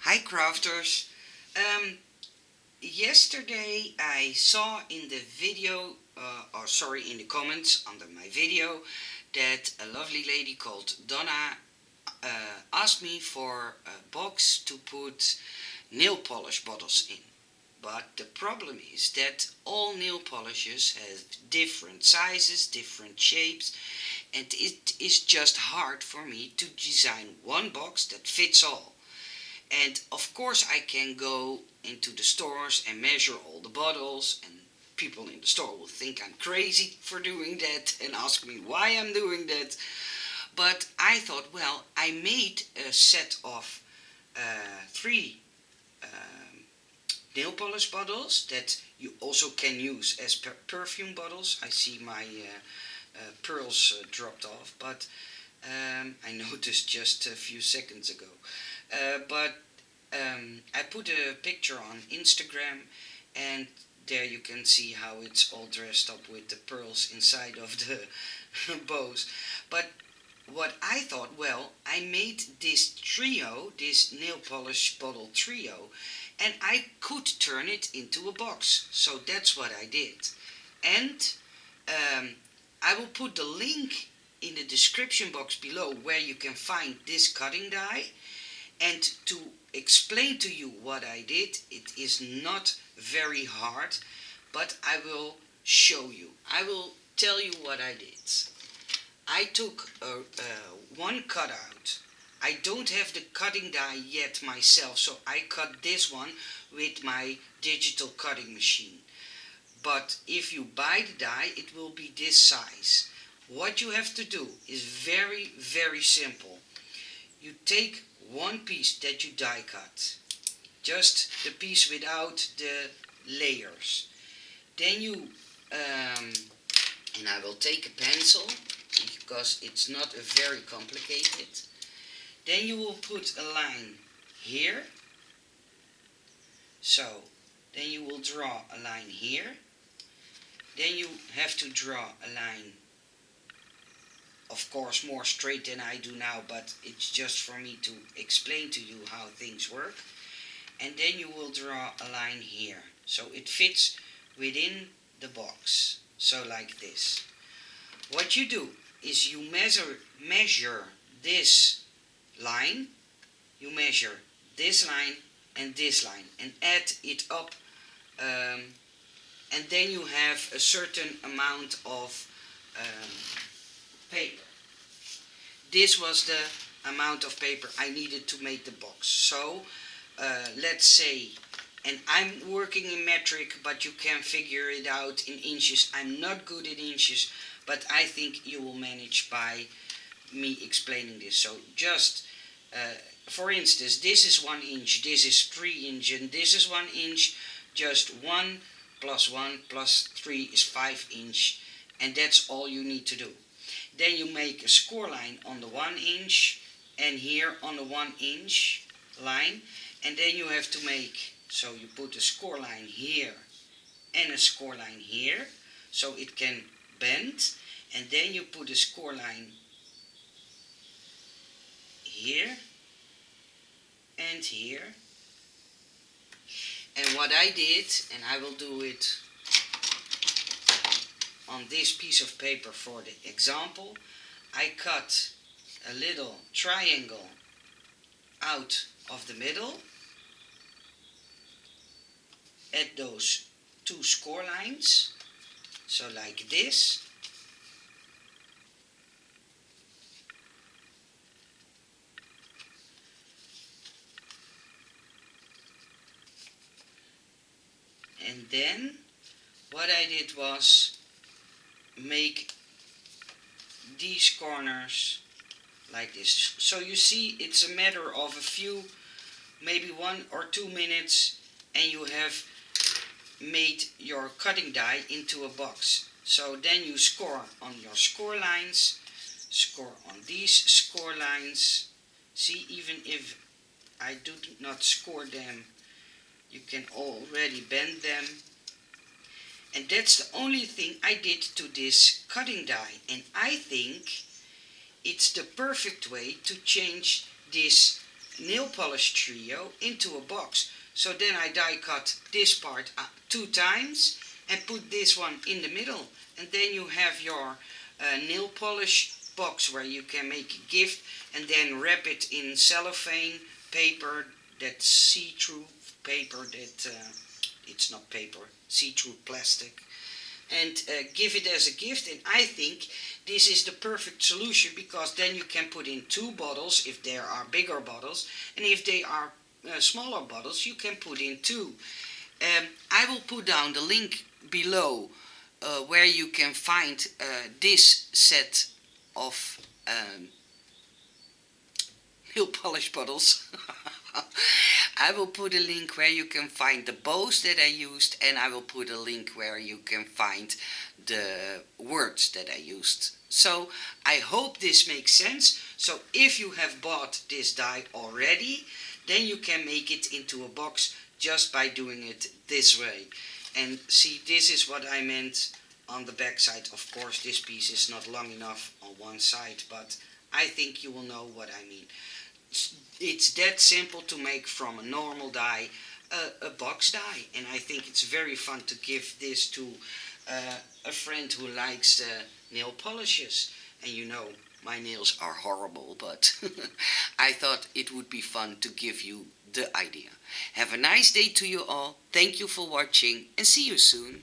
Hi crafters. Yesterday I saw in the video, in the comments under my video, that a lovely lady called Donna asked me for a box to put nail polish bottles in. But the problem is that all nail polishes have different sizes, different shapes, and it is just hard for me to design one box that fits all. And of course, I can go into the stores and measure all the bottles, and people in the store will think I'm crazy for doing that and ask me why I'm doing that. But I thought, well, I made a set of three um, nail polish bottles that you also can use as perfume bottles. I see my pearls dropped off, but I noticed just a few seconds ago. But I put a picture on Instagram, and there you can see how it's all dressed up with the pearls inside of the bows. But what I thought, well, I made this trio, this nail polish bottle trio, and I could turn it into a box. So that's what I did. And um, I will put the link in the description box below where you can find this cutting die. And to explain to you what I did, it is not very hard, but I will show you. I will tell you what I did. I took one cutout. I don't have the cutting die yet myself, so I cut this one with my digital cutting machine. But if you buy the die, it will be this size. What you have to do is very, very simple. You take one piece that you die cut, just the piece without the layers. Then you, and I will take a pencil because it's not very complicated. Then you will put a line here. So, then you will draw a line here. Then you have to draw a line, of course, more straight than I do now, but it's just for me to explain to you how things work. And then you will draw a line here, so it fits within the box, so like this. What you do is you measure this line, you measure this line and add it up, and then you have a certain amount of paper. This was the amount of paper I needed to make the box. So let's say, and I'm working in metric, but you can figure it out in inches. I'm not good in inches, but I think you will manage by me explaining this. So just, for instance, this is 1 inch, this is 3 inch, and this is 1 inch. Just 1 plus 3 is 5 inch, and that's all you need to do. Then you make a score line on the 1 inch and here on the 1 inch line, and then you have to make, so you put a score line here and a score line here so it can bend, and then you put a score line here and here. And what I did, and I will do it on this piece of paper for the example, I cut a little triangle out of the middle at those two score lines, so like this. And then what I did was make these corners like this. So you see, it's a matter of a few, maybe 1 or 2 minutes, and you have made your cutting die into a box. So then you score on your score lines, score on these score lines. See, even if I do not score them, you can already bend them. And that's the only thing I did to this cutting die. And I think it's the perfect way to change this nail polish trio into a box. So then I die cut this part 2 times and put this one in the middle. And then you have your nail polish box where you can make a gift and then wrap it in cellophane paper, that see-through paper that it's not paper, see-through plastic, and give it as a gift. And I think this is the perfect solution because then you can put in 2 bottles if there are bigger bottles, and if they are smaller bottles, you can put in two. I will put down the link below where you can find this set of nail polish bottles. I will put a link where you can find the bows that I used, and I will put a link where you can find the words that I used. So I hope this makes sense. So if you have bought this die already, then you can make it into a box just by doing it this way. And see, this is what I meant on the back side. Of course, this piece is not long enough on one side, but I think you will know what I mean. It's that simple to make from a normal die a box die, and I think it's very fun to give this to a friend who likes nail polishes. And you know, my nails are horrible, but I thought it would be fun to give you the idea. Have a nice day to you all. Thank you for watching and see you soon.